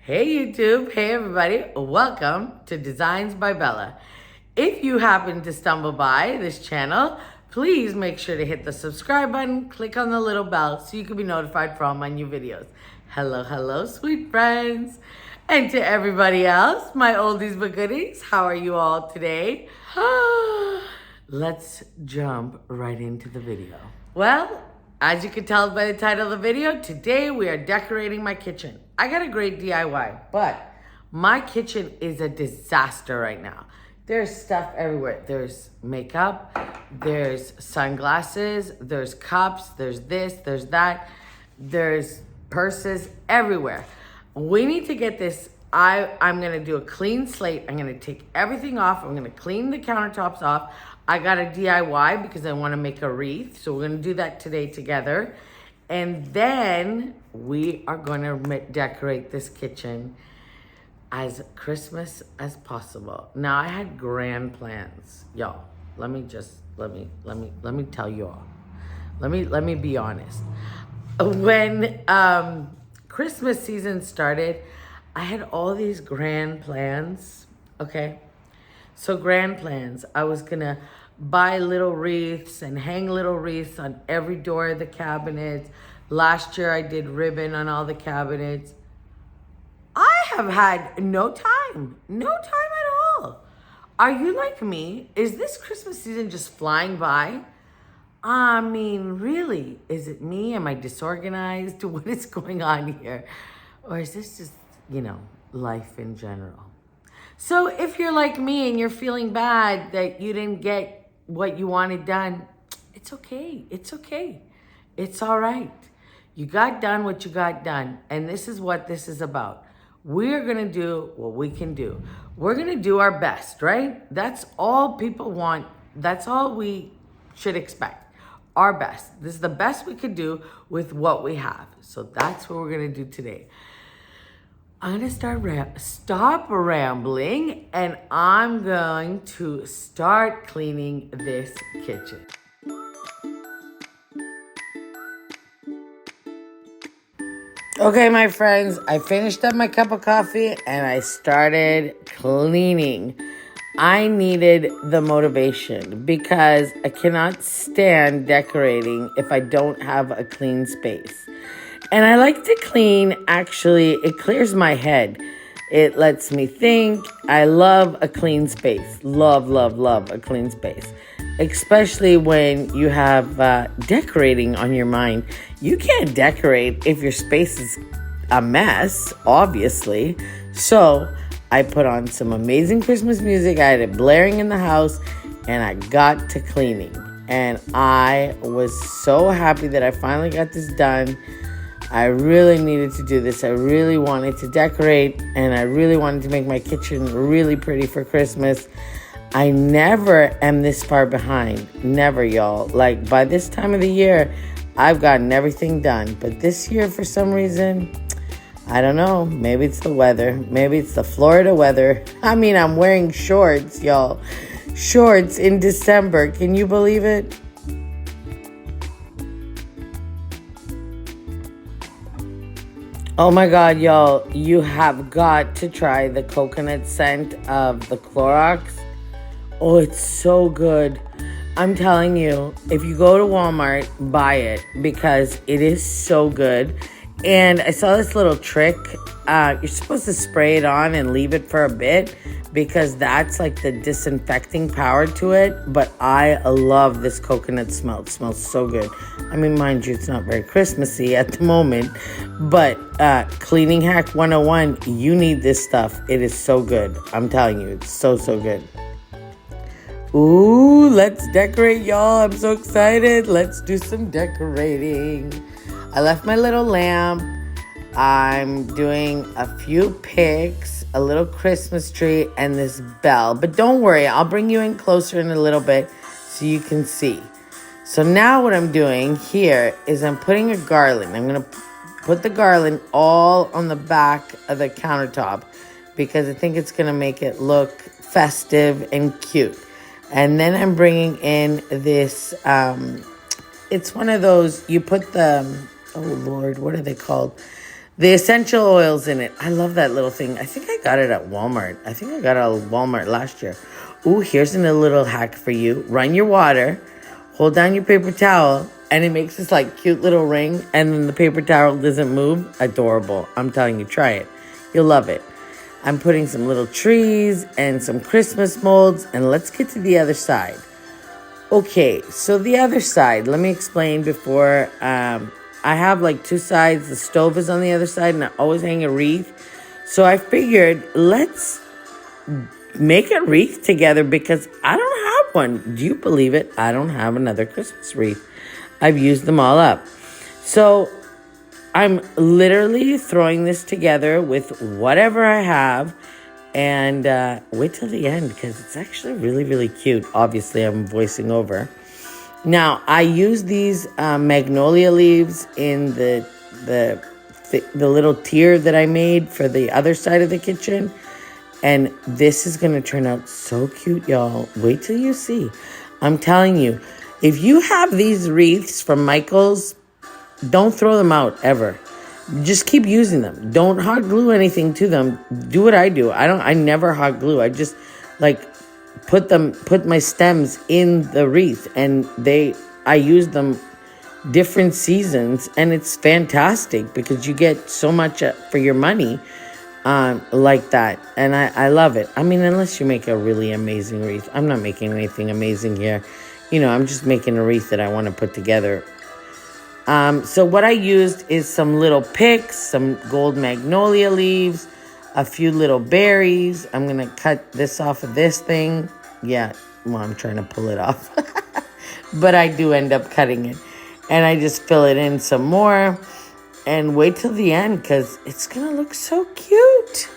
Hey YouTube, hey everybody, welcome to Designs by Bella. If you happen to stumble by this channel, please make sure to hit the subscribe button, click on the little bell so you can be notified for all my new videos. Hello, sweet friends. And to everybody else, my oldies but goodies, how are you all today? Let's jump right into the video. Well, as you can tell by the title of the video, today we are decorating my kitchen. I got a great DIY, but my kitchen is a disaster right now. There's stuff everywhere. There's makeup, there's sunglasses, there's cups, there's this, there's that, there's purses everywhere. We need to get this. I'm gonna do a clean slate. I'm gonna take everything off. I'm gonna clean the countertops off. I got a DIY because I want to make a wreath. So we're going to do that today together. And then we are going to decorate this kitchen as Christmas as possible. Now I had grand plans. Y'all, let me tell you all. Let me be honest. When Christmas season started, I had all these grand plans, okay? So grand plans. I was gonna buy little wreaths and hang little wreaths on every door of the cabinets. Last year I did ribbon on all the cabinets. I have had no time at all. Are you like me? Is this Christmas season just flying by? I mean, really, is it me? Am I disorganized? What is going on here? Or is this just, life in general? So if you're like me and you're feeling bad that you didn't get what you wanted done, it's okay. It's okay. It's all right. You got done what you got done. And this is what this is about. We're going to do what we can do. We're going to do our best, right? That's all people want. That's all we should expect. Our best. This is the best we could do with what we have. So that's what we're going to do today. I'm going to stop rambling and I'm going to start cleaning this kitchen. Okay, my friends, I finished up my cup of coffee and I started cleaning. I needed the motivation because I cannot stand decorating if I don't have a clean space. And I like to clean, actually, it clears my head. It lets me think. I love a clean space. Love a clean space. Especially when you have decorating on your mind. You can't decorate if your space is a mess, obviously. So I put on some amazing Christmas music. I had it blaring in the house and I got to cleaning. And I was so happy that I finally got this done. I really needed to do this. I really wanted to decorate and I really wanted to make my kitchen really pretty for Christmas. I never am this far behind. Never, y'all. Like by this time of the year, I've gotten everything done. But this year, for some reason, I don't know. Maybe it's the weather. Maybe it's the Florida weather. I mean, I'm wearing shorts, y'all. Shorts in December. Can you believe it? Oh my God, y'all, you have got to try the coconut scent of the Clorox. Oh, it's so good. I'm telling you, if you go to Walmart, buy it because it is so good. And I saw this little trick. You're supposed to spray it on and leave it for a bit because that's like the disinfecting power to it. But I love this coconut smell. It smells so good. I mean, mind you, it's not very Christmassy at the moment. But Cleaning Hack 101, you need this stuff. It is so good. I'm telling you, it's so good. Ooh, let's decorate, y'all. I'm so excited. Let's do some decorating. I left my little lamp. I'm doing a few picks, a little Christmas tree, and this bell. But don't worry, I'll bring you in closer in a little bit so you can see. So now what I'm doing here is I'm putting a garland. I'm going to put the garland all on the back of the countertop because I think it's going to make it look festive and cute. And then I'm bringing in this, it's one of those, you put the, oh Lord, what are they called? The essential oils in it. I love that little thing. I think I got it at Walmart. I think I got it at Walmart last year. Ooh, here's a little hack for you. Run your water, hold down your paper towel, and it makes this like cute little ring, and then the paper towel doesn't move. Adorable. I'm telling you, try it. You'll love it. I'm putting some little trees and some Christmas molds, and let's get to the other side. Okay, so the other side, let me explain before. I have like two sides. The stove is on the other side, and I always hang a wreath. So I figured, let's make a wreath together because I don't have one. Do you believe it? I don't have another Christmas wreath. I've used them all up. So I'm literally throwing this together with whatever I have. And wait till the end because it's actually really, really cute. Obviously, I'm voicing over. Now, I use these magnolia leaves in the little tier that I made for the other side of the kitchen. And this is going to turn out so cute, y'all. Wait till you see. I'm telling you, if you have these wreaths from Michael's, don't throw them out ever. Just keep using them. Don't hot glue anything to them. Do what I do. I never hot glue. I just like put my stems in the wreath, and I use them different seasons, and it's fantastic because you get so much for your money like that, and I love it. I mean, unless you make a really amazing wreath. I'm not making anything amazing here. I'm just making a wreath that I want to put together. So what I used is some little picks, some gold magnolia leaves, a few little berries. I'm going to cut this off of this thing. Yeah, well, I'm trying to pull it off. But I do end up cutting it. And I just fill it in some more. And wait till the end because it's going to look so cute.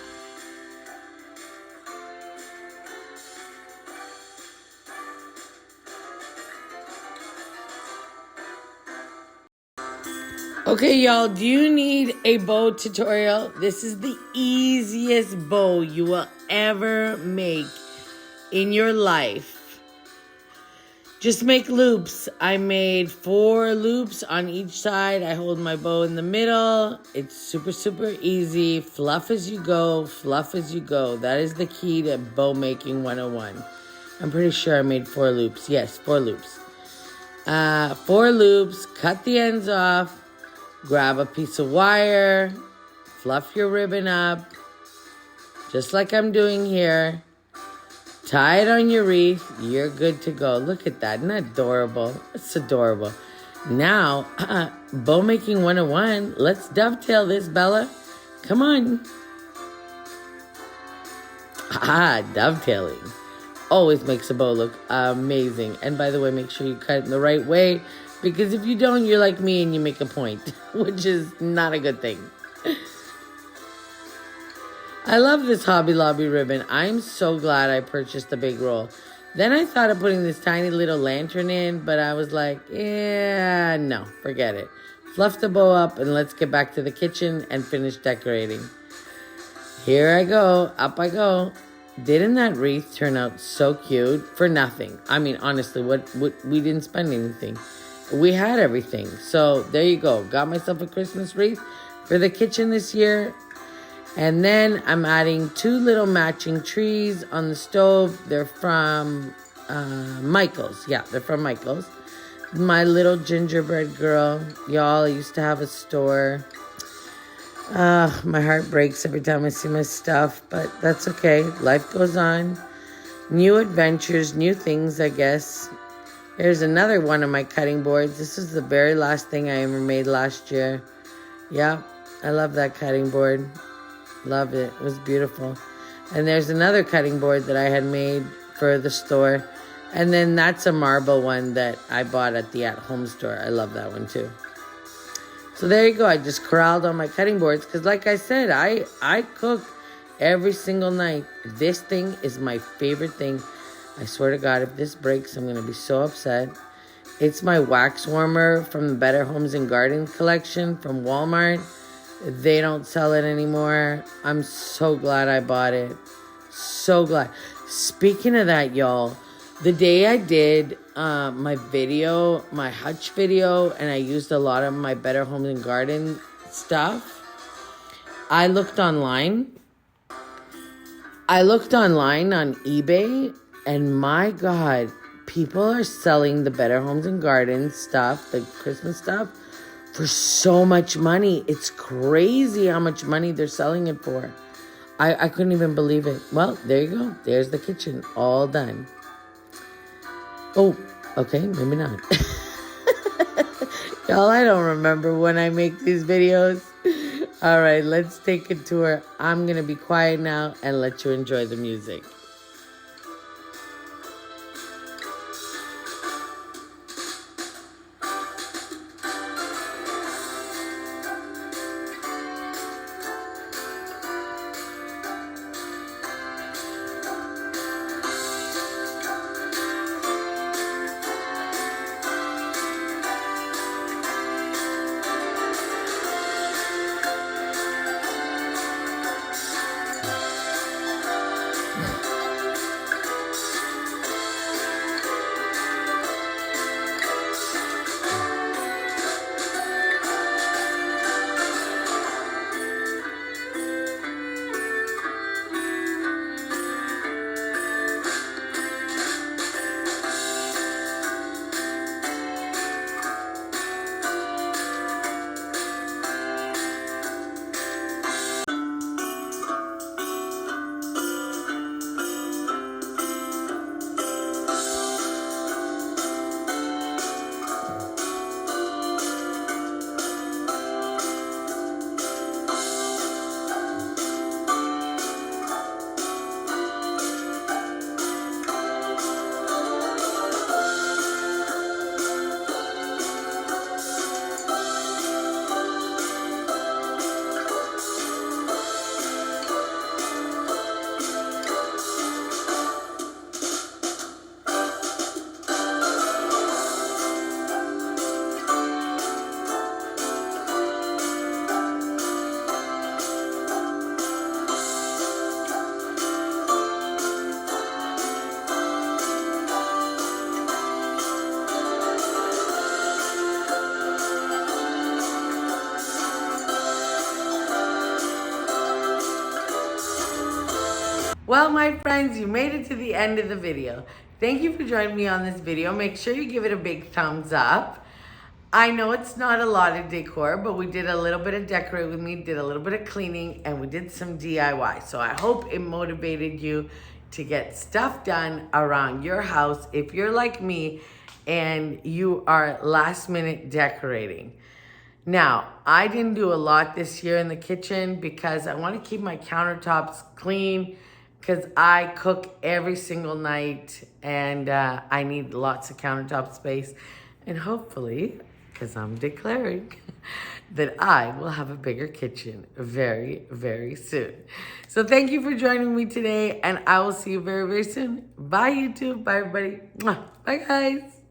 Okay, y'all, do you need a bow tutorial? This is the easiest bow you will ever make in your life. Just make loops. I made 4 loops on each side. I hold my bow in the middle. It's super, super easy. Fluff as you go, fluff as you go. That is the key to bow making 101. I'm pretty sure I made 4 loops. Yes, 4 loops. 4 loops, cut the ends off. Grab a piece of wire, fluff your ribbon up, just like I'm doing here. Tie it on your wreath. You're good to go. Look at that. Isn't that adorable? It's adorable. Now, bow making 101. Let's dovetail this, Bella. Come on. Dovetailing. Always makes a bow look amazing. And by the way, make sure you cut it in the right way. Because if you don't, you're like me and you make a point, which is not a good thing. I love this Hobby Lobby ribbon. I'm so glad I purchased the big roll. Then I thought of putting this tiny little lantern in, but I was like, yeah, no, forget it. Fluff the bow up and let's get back to the kitchen and finish decorating. Here I go, up I go. Didn't that wreath turn out so cute for nothing? I mean, honestly, we didn't spend anything. We had everything. So there you go. Got myself a Christmas wreath for the kitchen this year. And then I'm adding 2 little matching trees on the stove. They're from Michael's. Yeah, they're from Michael's. My little gingerbread girl. Y'all, I used to have a store. My heart breaks every time I see my stuff. But that's okay. Life goes on. New adventures, new things, I guess. Here's another one of my cutting boards. This is the very last thing I ever made last year. Yeah, I love that cutting board. Loved it. It was beautiful. And there's another cutting board that I had made for the store. And then that's a marble one that I bought at the at-home store. I love that one too. So there you go. I just corralled on my cutting boards because like I said, I cook every single night. This thing is my favorite thing. I swear to God, if this breaks, I'm going to be so upset. It's my wax warmer from the Better Homes and Garden collection from Walmart. They don't sell it anymore. I'm so glad I bought it. So glad. Speaking of that, y'all, the day I did my video, my hutch video, and I used a lot of my Better Homes and Garden stuff, I looked online. I looked online on eBay, and my God, people are selling the Better Homes and Gardens stuff, the Christmas stuff, for so much money. It's crazy how much money they're selling it for. I couldn't even believe it. Well, there you go. There's the kitchen, all done. Oh, okay, maybe not. Y'all, I don't remember when I make these videos. All right, let's take a tour. I'm going to be quiet now and let you enjoy the music. Well, my friends, you made it to the end of the video. Thank you for joining me on this video. Make sure you give it a big thumbs up. I know it's not a lot of decor, but we did a little bit of decorate with me, did a little bit of cleaning, and we did some DIY. So I hope it motivated you to get stuff done around your house if you're like me and you are last minute decorating. Now, I didn't do a lot this year in the kitchen because I want to keep my countertops clean because I cook every single night and I need lots of countertop space. And hopefully, because I'm declaring, that I will have a bigger kitchen very, very soon. So thank you for joining me today, and I will see you very, very soon. Bye, YouTube. Bye, everybody. Mwah. Bye, guys.